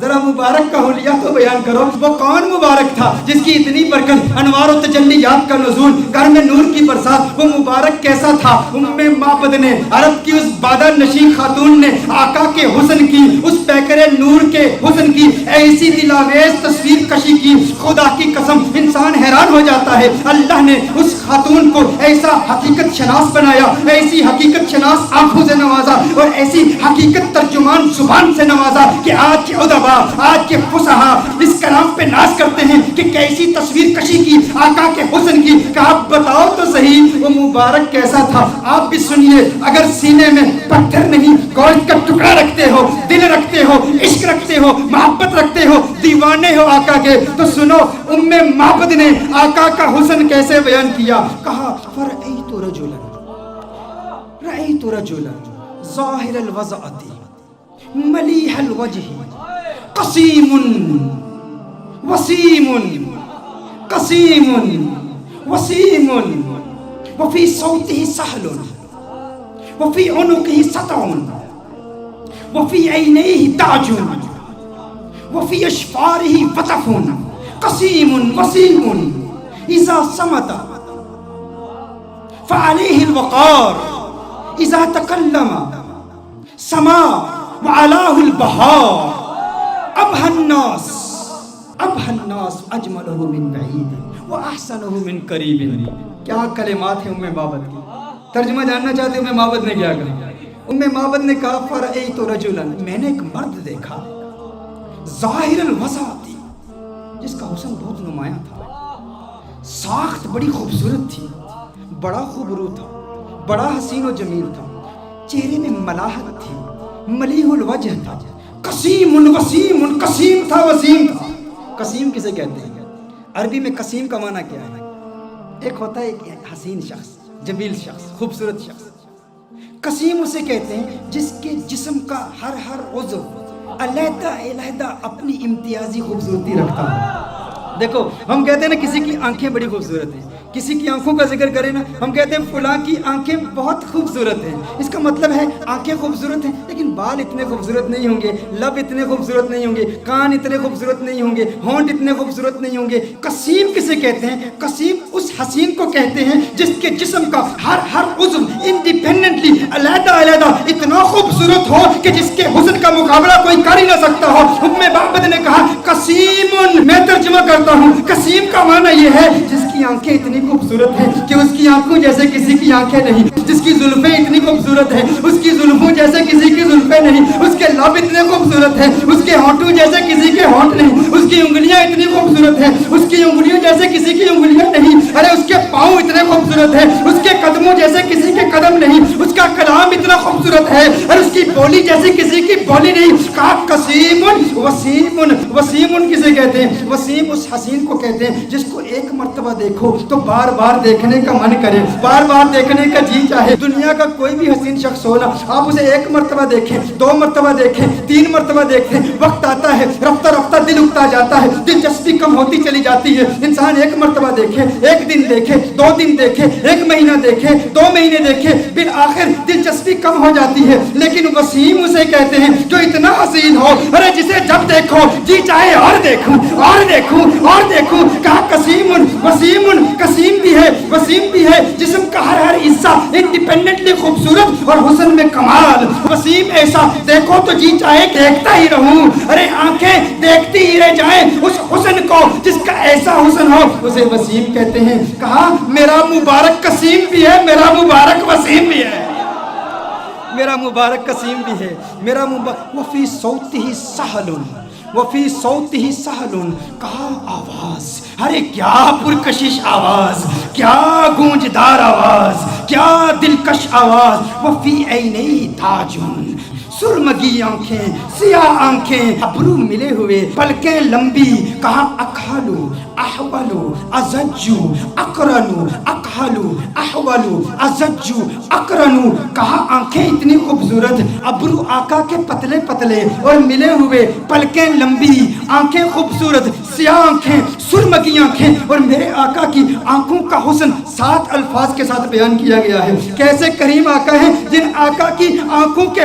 ذرا مبارک کا حلیہ تو بیان کرو، وہ کون مبارک تھا جس کی اتنی برکت، انوار و تجلیات کا نزول، گھر میں نور کی برسات، وہ مبارک کیسا تھا؟ معبد نے، عرب کی اس بادہ نشین خاتون نے آقا کے حسن کی، اس پیکر نور کے حسن کی ایسی دلاویز تصویر کشی کی، خدا کی قسم انسان حیران ہو جاتا ہے۔ اللہ نے اس خاتون کو ایسا حقیقت شناس بنایا، ایسی حقیقت شناس آنکھوں سے نوازا اور ایسی حقیقت ترجمان زبان سے نوازا کہ آج کے ادبا، آج کے فصحا اس کلام پہ ناز کرتے ہیں کہ کیسی تصویر کشی کی آقا کے حسن کی، کہ آپ بتاؤ تو صحیح وہ مبارک کیسا تھا۔ آپ بھی سنیے، اگر سینے میں پتھر نہیں گوشت کا ٹکڑا رکھتے ہو، دل رکھتے ہو، عشق رکھتے ہو، محبت رکھتے ہو، دیوانے ہو آقا کے، تو سنو معبد نے آقا کا حسن کیسے بیان کیا۔ کہا فرأیت رجلا ظاہر الوضعۃ ملیح الوجہ قسیم وسیم قسیم وسیم وفی صوتہ سہل وفی عنقہ سطع وفی عینیہ تاج وفی اشفارہ وطف قسیم وسیم اذا صمت فعلیہ الوقار اذا تکلم سما وعلاه البهار ابهى الناس اجمله من بعید واحسنه من قریب۔ کیا کلمات ہیں معبد کی، ترجمہ جاننا چاہتے ہیں معبد نے کیا کہا؟ معبد نے کہا فرأیت رجلا، میں نے ایک مرد دیکھا، ظاہر الوضعۃ، جس کا حسن بہت نمایاں تھا، ساخت بڑی خوبصورت تھی، بڑا خوبرو تھا، بڑا حسین و جمیل تھا، چہرے میں ملاحت تھی، ملیح الوجہ تھا، قسیم وسیم، قسیم تھا وسیم تھا۔ قسیم کسے کہتے ہیں؟ عربی میں قسیم کا معنی کیا ہے؟ ایک ہوتا ہے ایک حسین شخص، جمیل شخص، خوبصورت شخص۔ قسیم اسے کہتے ہیں جس کے جسم کا ہر عضو علیحدہ علیحدہ اپنی امتیازی خوبصورتی رکھتا ہے۔ دیکھو ہم کہتے ہیں نا کسی کی آنکھیں بڑی خوبصورت ہیں، کسی کی آنکھوں کا ذکر کریں نا ہم کہتے ہیں فلاں کی آنکھیں بہت خوبصورت ہیں، اس کا مطلب ہے آنکھیں خوبصورت ہیں لیکن بال اتنے خوبصورت نہیں ہوں گے، لب اتنے خوبصورت نہیں ہوں گے، کان اتنے خوبصورت نہیں ہوں گے، ہونٹ اتنے خوبصورت نہیں ہوں گے۔ قسیم کسے کہتے ہیں؟ قسیم اس حسین کو کہتے ہیں جس کے جسم کا ہر عضو انڈیپینڈنٹلی علیحدہ علیحدہ اتنا خوبصورت ہو کہ جس کے حسن کا مقابلہ کوئی کر ہی نہ سکتا ہو۔ معبد نے کہا قسیم، میں ترجمہ کرتا ہوں، قسیم کا معنی یہ ہے جس کی آنکھیں اتنی خوبصورت ہیں کہ اس کی آنکھوں جیسے کسی کی آنکھیں نہیں، جس کی زلفیں اتنی خوبصورت ہیں اس کی زلفوں جیسے کسی کی زلفیں نہیں، اس کے لب اتنے خوبصورت ہیں اس کے ہونٹوں جیسے کسی کے ہونٹ نہیں، اس کی انگلیاں اتنی خوبصورت ہیں اس کی انگلیوں جیسے کسی کی انگلیاں نہیں، ارے اس کے پاؤں اتنے خوبصورت ہیں اس کے قدموں جیسے کسی کے قدم نہیں، اس کا کلام اتنا خوبصورت ہے اور اس کی بولی جیسے کسی کی بولی نہیں۔ کہا قسیم وسیم، وسیم کسے کہتے ہیں؟ وسیم اس حسین کو کہتے ہیں جس کو ایک مرتبہ دیکھو تو بار بار دیکھنے کا من کرے، بار بار دیکھنے کا جی چاہے۔ دنیا کا کوئی بھی حسین شخص ہو نا، آپ اسے ایک مرتبہ دیکھیں، دو مرتبہ دیکھیں، تین مرتبہ دیکھیں، وقت آتا ہے رفتہ رفتہ دل اکتا جاتا ہے، دلچسپی کم ہوتی چلی جاتی ہے۔ انسان ایک مرتبہ دیکھے، ایک دن دیکھے، دو دن دیکھے، ایک مہینہ دیکھے، دو مہینے دیکھے، بالآخر دلچسپی کم ہو جاتی ہے۔ لیکن وسیم اسے کہتے ہیں جو اتنا حسین ہو، ارے جسے جب دیکھو جی چاہے اور دیکھوں اور دیکھوں اور دیکھوں۔ کہا قسیم وسیم، قسیم بھی ہے وسیم بھی ہے، جسم کا ہر حصہ انڈیپینڈنٹلی خوبصورت اور حسن میں کمال۔ وسیم ایسا دیکھو تو جی چاہے دیکھتا ہی رہوں، ارے آنکھیں دیکھتی ہی رہ جائیں اس حسن کو جس کا ایسا حسن ہو، اسے وسیم کہتے ہیں۔ کہا میرا مبارک قسیم بھی ہے، میرا مبارک وسیم بھی ہے، میرا مبارک قسیم بھی ہے، میرا مبارک وفی صوتہ سہل، وفی صوتہ سہل، کہا آواز، ارے کیا پرکشش آواز، کیا گونجدار آواز، کیا دلکش آواز۔ وفی عینیہ تاج، سرمگی آنکھیں، سیاہ آنکھیں، ابرو ملے ہوئے، پلکیں لمبی۔ کہا اکحلو احولو ازجو اقرنو، اکحلو احولو ازجو اقرنو۔ کہا آنکھیں اتنی خوبصورت، ابرو آقا کے پتلے پتلے اور ملے ہوئے، پلکیں لمبی، آنکھیں خوبصورت، سیاہ آنکھیں، سرمگی آنکھیں، اور میرے آقا کی آنکھوں کا حسن 7 الفاظ کے ساتھ بیان کیا گیا ہے۔ کیسے کریم آقا ہیں جن آقا کی آنکھوں کے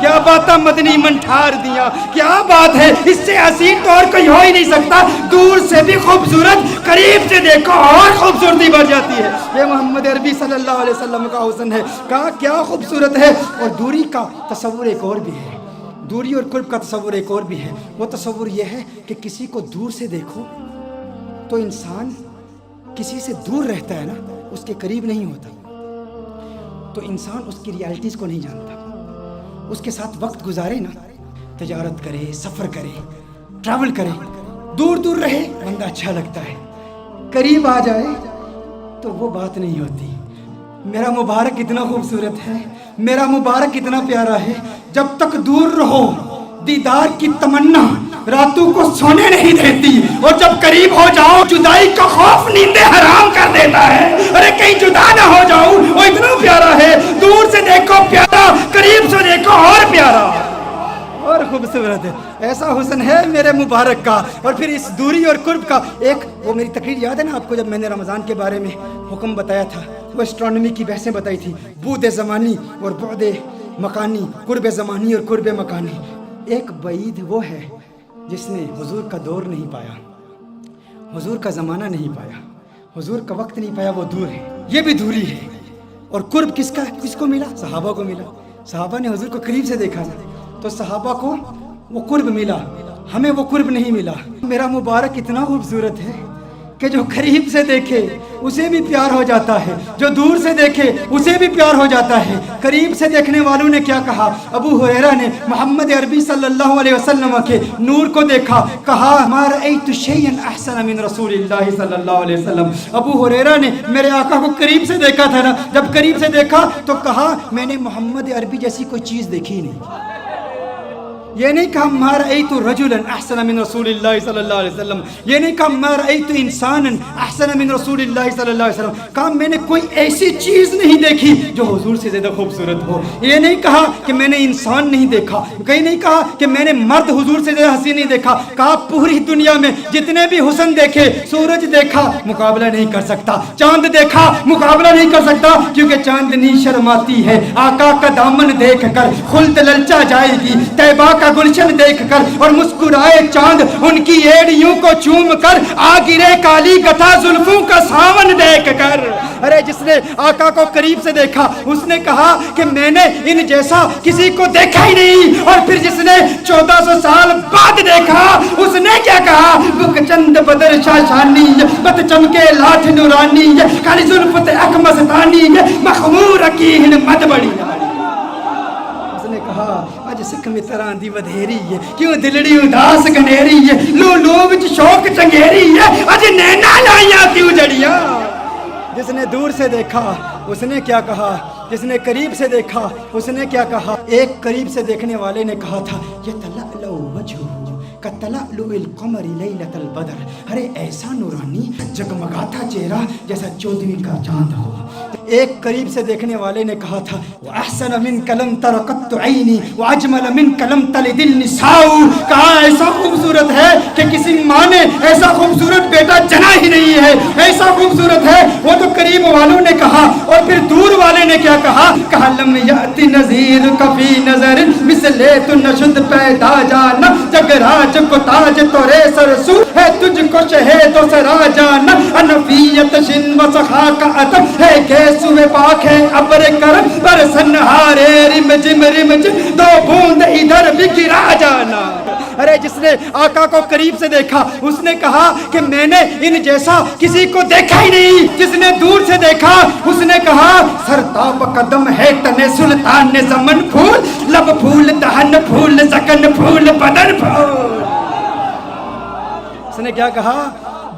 کیا باتاں مدنی من ٹھار دیاں، کیا بات ہے، اس سے حسین تو اور کوئی ہو ہی نہیں سکتا، دور سے بھی خوبصورت، قریب سے دیکھو اور خوبصورتی بڑھ جاتی ہے۔ یہ محمد عربی صلی اللہ علیہ وسلم کا حسن ہے، کہا کیا خوبصورت ہے۔ اور دوری کا تصور ایک اور بھی ہے، دوری اور قرب کا تصور ایک اور بھی ہے، وہ تصور یہ ہے کہ کسی کو دور سے دیکھو تو انسان کسی سے دور رہتا ہے نا، اس کے قریب نہیں ہوتا، تو انسان اس کی ریالٹیز کو نہیں جانتا، اس کے ساتھ وقت گزارے نا، تجارت کرے، سفر کرے، ٹریول کرے، دور دور رہے بندہ اچھا لگتا ہے، قریب آ جائے تو وہ بات نہیں ہوتی۔ میرا مبارک اتنا خوبصورت ہے، میرا مبارک اتنا پیارا ہے، جب تک دور رہو دیدار کی تمنا راتوں کو سونے نہیں دیتی، اور جب قریب ہو جاؤ جدائی کا خوف نیندیں حرام کر دیتا ہے۔ ارے کہیں جدا نہ ہو جاؤ، وہ اتنا پیارا ہے، دور سے دیکھو پیارا، قریب سے دیکھو اور پیارا اور خوبصورت ہے۔ ایسا حسن ہے میرے مبارک کا۔ اور پھر اس دوری اور قرب کا ایک، وہ میری تقریر یاد ہے نا آپ کو، جب میں نے رمضان کے بارے میں حکم بتایا تھا، وہ اسٹرانومی کی بحثیں بتائی تھی، بعد زمانی اور بعد مکانی، قرب زمانی اور قرب مکانی۔ ایک بعید وہ ہے جس نے حضور کا دور نہیں پایا، حضور کا زمانہ نہیں پایا، حضور کا وقت نہیں پایا، وہ دور ہے، یہ بھی دوری ہے۔ اور قرب کس کو ملا؟ صحابہ کو ملا، صحابہ نے حضور کو قریب سے دیکھا تھا، تو صحابہ کو وہ قرب ملا، ہمیں وہ قرب نہیں ملا۔ میرا مبارک اتنا خوبصورت ہے کہ جو قریب سے دیکھے اسے بھی پیار ہو جاتا ہے، جو دور سے دیکھے اسے بھی پیار ہو جاتا ہے۔ قریب سے دیکھنے والوں نے کیا کہا؟ ابو ہریرہ نے محمد عربی صلی اللہ علیہ وسلم کے نور کو دیکھا، کہا ما رأیت شیئا احسن من رسول اللہ صلی اللہ علیہ وسلم۔ ابو ہریرہ نے میرے آقا کو قریب سے دیکھا تھا نا، جب قریب سے دیکھا تو کہا میں نے محمد عربی جیسی کوئی چیز دیکھی ہی نہیں۔ یہ نہیں کہا ما رأیت رجلا احسن من رسول اللہ صلی اللہ علیہ وسلم، یہ نہیں کہا ما رأیت انسانا احسن من رسول اللہ صلی اللہ علیہ وسلم، کہا میں نے کوئی ایسی چیز نہیں دیکھی جو حضور سے زیادہ خوبصورت ہو۔ یہ نہیں کہا کہ میں نے انسان نہیں دیکھا، کہیں نہیں کہا کہ میں نے مرد حضور سے زیادہ حسین نہیں دیکھا، کہا پوری دنیا میں جتنے بھی حسن دیکھے، سورج دیکھا مقابلہ نہیں کر سکتا، چاند دیکھا مقابلہ نہیں کر سکتا، کیونکہ چاندنی شرماتی ہے آقا کا دامن دیکھ کر، خلد للچا جائے گی طیبہ کا گلشن دیکھ کر، اور مسکرائے چاند ان کی ایڑیوں کو چوم کر، آ گرے کالی گتھا زلفوں کا ساون دیکھ کر۔ ارے جس نے آقا کو قریب سے دیکھا اس نے کہا کہ میں نے ان جیسا کسی کو دیکھا ہی نہیں، اور پھر جس نے 1400 سال بعد دیکھا اس نے کیا کہا؟ بک چند بدر شاشانی، بت چمکے لاٹھ نورانی، کالی زلفت اکمستانی، مخمور اکیہن مد بڑی۔ اس نے کہا اج سکھ متراں دی ودھیری ہے، کیوں دلڑی اداس گنیری ہے، لو لو وچ شوق چنگیری ہے، اج نینا لائیاں کیوں جڑیاں۔ جس نے دور سے دیکھا اس نے کیا کہا، جس نے قریب سے دیکھا اس نے کیا کہا؟ ایک قریب سے دیکھنے والے نے کہا تھا یتلألؤ وجہہ کتلألؤ القمر لیلۃ البدر، ارے ایسا نورانی جگمگاتا چہرہ جیسا 14ویں کا چاند ہو۔ ایک قریب سے دیکھنے والے نے کہا تھا وَأَحْسَنَ مِنْكَ لَمْ تَرَ قَطُّ عَيْنِي وَأَجْمَلَ مِنْكَ لَمْ تَلِدِ النِّسَاءُ، کہا ایسا خوبصورت ہے کہ کسی ماں نے ایسا خوبصورت بیٹا جنا ہی نہیں ہے، ایسا خوبصورت ہے۔ وہ تو قریب والوں نے کہا، اور پھر دور والے نے کیا کہا؟ کہا لم یأتی نذیر کفی نظر مثل تو نشد پیدا جانا، جگ راج کو تاج تورے سرسو ہے، تجھ کو شہد و سرا جانا، انفیت شن و سخا کا عطب ہے، گیسوے پاک ہے ابر کرم برسن ہارے رم جم دو بوند ادھر بھی گرا جانا۔ ارے جس نے آقا کو قریب سے دیکھا اس نے کہا کہ میں نے ان جیسا کسی کو دیکھا ہی نہیں۔ جس نے دور سے دیکھا اس نے کہا سرتاب قدم ہے تن سلطان زمن، پھول لب پھول دہن پھول زکن پھول بدن پھول۔ اس نے کیا کہا؟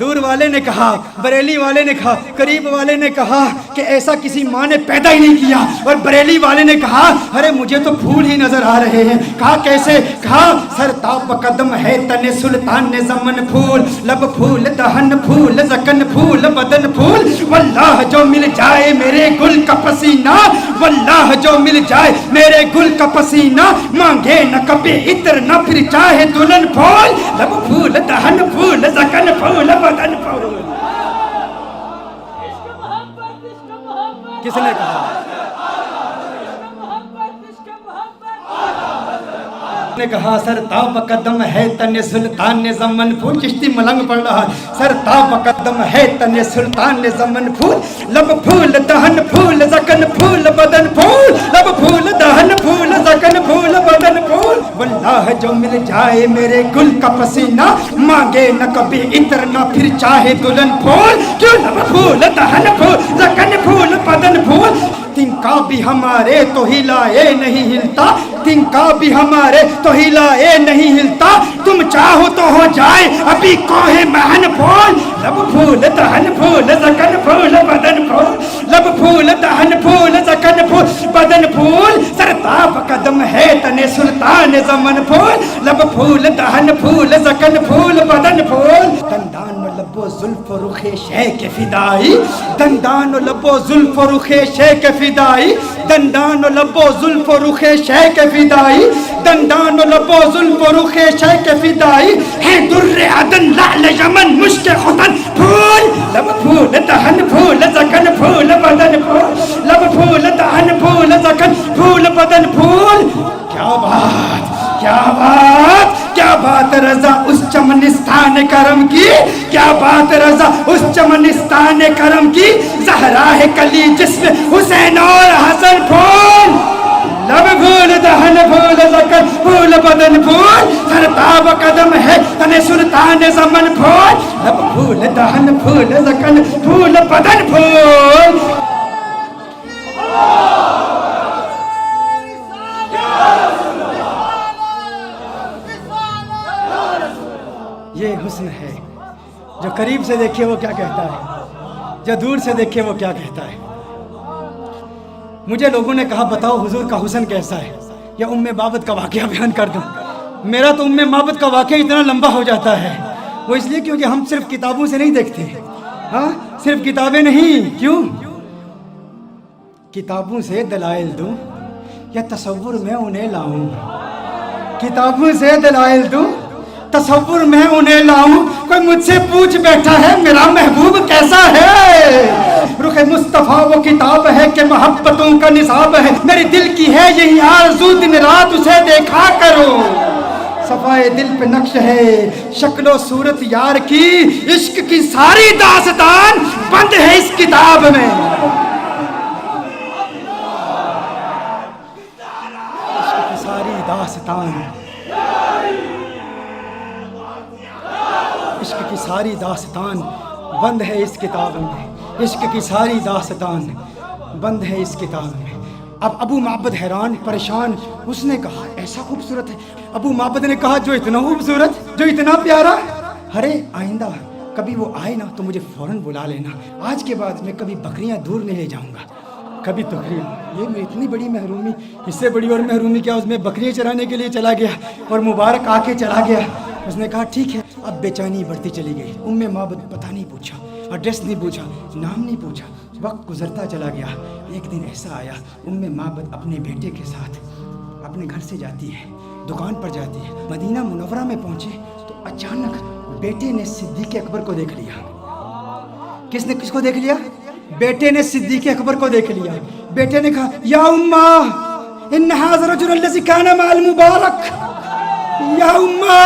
دور والے نے کہا، بریلی والے نے کہا، قریب والے نے کہا کہ ایسا کسی ماں نے پیدا ہی نہیں کیا، اور بریلی والے نے کہا ارے مجھے تو پھول ہی نظر آ رہے ہیں۔ کہا کیسے؟ کہا سرتاب قدم ہے تن سلطان زمن، پھول لب پھول دہن پھول زکن پھول بدن پھول، واللہ جو مل جائے میرے گل کا پسینہ، واللہ جو مل جائے میرے گل کا پسینہ، مانگے نہ کبھی عطر نہ پھر چاہے دلہن، پھول لب پھول دہن پھول زکن پھول بدن پھول۔ کس نے کہا؟ نے کہا سر تاب قدم ہے تن سلطان زمن پھول. چشتی ملنگ پڑھ رہا. سر تاب قدم ہے تن سلطان زمن پھول, لب پھول دہن پھول زکن پھول بدن پھول, لب پھول دہن پھول زکن پھول بدن پھول. واللہ جو مل جائے میرے گل کا پسینہ, مانگے نہ کبھی عطر نہ پھر چاہے دلہن پھول. کیوں لب پھول دہن پھول زکن پھول بدن پھول. تنکا بھی ہمارے تو ہلائے نہیں ہلتا, تنکا بھی ہمارے تو ہلائے نہیں ہلتا. تم چاہو تو ہو جائے ابھی کوہ مہن پھول. لب پھول دہن پھول زکن پھول بدن پھول, لب پھول دہن پھول زکن پھول بدن پھول. سر تاب قدم ہے تن سلطان زمن پھول, لب پھول دہن پھول زکن پھول بدن پھول. دندان و لب و زلف و رخ شیخ فدائی, دندان و لب و زلف و رخ شیخ فدائی, دندان و لب و زلف و رخ شیخ فدائی, دندان و لب و زلف و رخ شیخ فدائی. ہے در عدن لعل یمن مشک ختن پھول. لب پھول دہن پھول زکن پھول بدن پھول, لب پھول دہن پھول زکن پھول بدن پھول. کیا بات کیا بات کیا بات رضا اس چمنستان کرم کی, کیا بات رضا اس چمنستان کرم کی. زہرا ہے کلی جسم حسین اور حسن پھول. لب پھول دہن پھول زکن پھول بدن پھول. سر تاب قدم ہے تن سلطان زمن پھول, لب پھول دہن پھول زکن پھول بدن پھول. یہ حسن ہے جو قریب سے دیکھے وہ کیا کہتا ہے, جو دور سے دیکھے وہ کیا کہتا ہے. مجھے لوگوں نے کہا بتاؤ حضور کا حسن کیسا ہے, یا ام بابت کا واقعہ بیان کر دوں. میرا تو ام بابت کا واقعہ اتنا لمبا ہو جاتا ہے, وہ اس لیے کیونکہ ہم صرف کتابوں سے نہیں دیکھتے. ہاں صرف کتابیں نہیں, کیوں کتابوں سے دلائل دوں یا تصور میں انہیں لاؤں, کتابوں سے دلائل دوں تصور میں انہیں لاؤں. کوئی مجھ سے پوچھ بیٹھا ہے میرا محبوب کیسا ہے, رخ مصطفیٰ وہ کتاب ہے کہ محبتوں کا نصاب ہے. میرے دل کی ہے یہی آرزو دن رات اسے دیکھا کرو. صفائے دل پہ نقش ہے شکل و صورت یار کی, عشق کی ساری داستان بند ہے اس کتاب میں. عشق کی ساری داستان, عشق کی ساری داستان بند ہے اس کتاب میں, عشق کی ساری داستان بند ہے اس کتاب میں. اب ابو معبد حیران پریشان, اس نے کہا ایسا خوبصورت ہے. ابو معبد نے کہا جو اتنا خوبصورت, جو اتنا پیارا. ارے آئندہ کبھی وہ آئے نا تو مجھے فوراً بلا لینا. آج کے بعد میں کبھی بکریاں دور نہیں لے جاؤں گا, کبھی تقریب. یہ میں اتنی بڑی محرومی, اس سے بڑی اور محرومی کیا, اس میں بکریاں چرانے کے لیے چلا گیا اور مبارک آ کے چلا گیا. اس نے کہا ٹھیک ہے. اب بے چینی بڑھتی چلی گئی. ام معبد پتہ نہیں پوچھا, ایڈریس نہیں پوچھا, نام نہیں پوچھا. وقت گزرتا چلا گیا. ایک دن ایسا آیا ام معبد اپنے بیٹے کے ساتھ اپنے گھر سے جاتی ہے, دکان پر جاتی ہے. مدینہ منورہ میں پہنچے تو اچانک بیٹے نے صدیق اکبر کو دیکھ لیا. کس نے کس کو دیکھ لیا؟ بیٹے نے صدیق اکبر کو دیکھ لیا. بیٹے نے کہا یا امّا ان ھذا الرجل الذی کان مع المبارک, یا امّا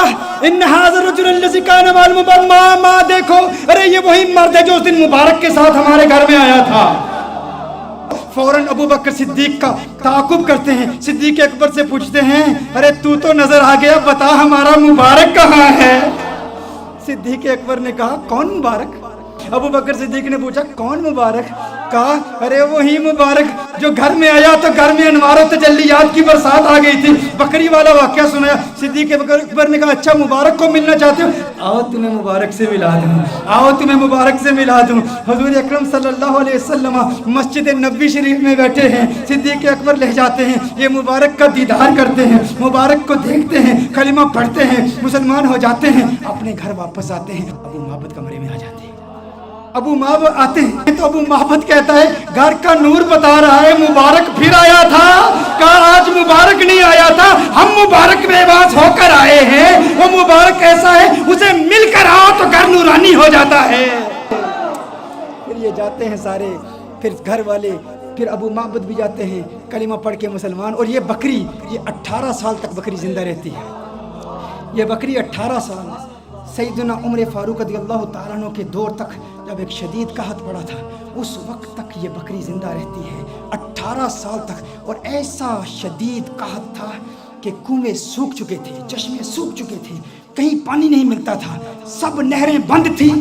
ان ھذا الرجل الذی کان مع المبارک. ماں دیکھو, ارے یہ وہی مرد ہے جو اس دن مبارک کے ساتھ ہمارے گھر میں آیا تھا. فوراً ابو بکر صدیق کا تعاقب کرتے ہیں, صدیق اکبر سے پوچھتے ہیں ارے تو نظر آ گیا, بتا ہمارا مبارک کہاں ہے؟ صدیق اکبر نے کہا کون مبارک؟ ابو بکر صدیق نے پوچھا کون مبارک؟ کہا ارے وہی مبارک جو گھر میں آیا تو گھر میں انوار و تجلیات کی برسات آ گئی تھی. بکری والا واقعہ سنایا. صدیق اکبر نے کہا اچھا مبارک کو ملنا چاہتے ہو, آؤ تمہیں مبارک سے ملا دوں, آؤ تمہیں مبارک سے ملا دوں. حضور اکرم صلی اللہ علیہ وسلم مسجد نبوی شریف میں بیٹھے ہیں. صدیق اکبر لے جاتے ہیں, یہ مبارک کا دیدار کرتے ہیں, مبارک کو دیکھتے ہیں, کلمہ پڑھتے ہیں, مسلمان ہو جاتے ہیں, اپنے گھر واپس آتے ہیں. ابو معبد کمرے میں آ جاتے ہیں. ابو معبد آتے ہیں تو ابو معبد کہتا ہے گھر کا نور بتا رہا ہے مبارک پھر آیا تھا. کہا آج مبارک نہیں آیا تھا, ہم مبارک بے باس ہو کر آئے ہیں. وہ مبارک ایسا ہے اسے مل کر آؤ تو گھر نورانی ہو جاتا ہے. پھر یہ جاتے ہیں سارے, پھر گھر والے پھر ابو معبد بھی جاتے ہیں کلمہ پڑھ کے مسلمان. اور یہ بکری یہ 18 سال تک بکری زندہ رہتی ہے. یہ بکری 18 سال سیدنا عمر فاروق رضی اللہ تعالیٰ عنہ کے دور تک جب ایک شدید قحط پڑا تھا اس وقت تک یہ بکری زندہ رہتی ہے 18 سال تک. اور ایسا شدید قحط تھا کہ کنویں سوکھ چکے تھے, چشمے سوکھ چکے تھے, کہیں پانی نہیں ملتا تھا, سب نہریں بند تھیں.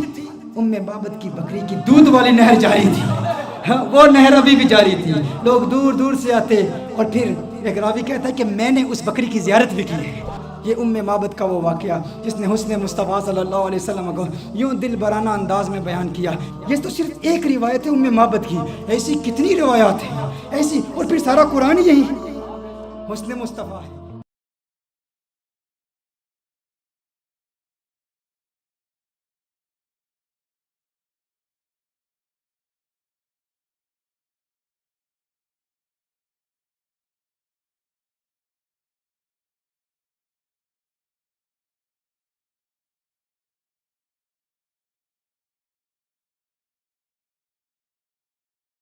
معبد کی بکری کی دودھ والی نہر جاری تھی, وہ نہر ابھی بھی جاری تھی. لوگ دور دور سے آتے. اور پھر ایک راوی کہتا ہے کہ میں نے اس بکری کی زیارت بھی کی ہے. یہ معبد کا وہ واقعہ جس نے حسن مصطفیٰ صلی اللہ علیہ وسلم کو یوں دل برانہ انداز میں بیان کیا. یہ تو صرف ایک روایت ہے معبد کی, ایسی کتنی روایات ہیں ایسی. اور پھر سارا قرآن یہی حسن مصطفیٰ ہے.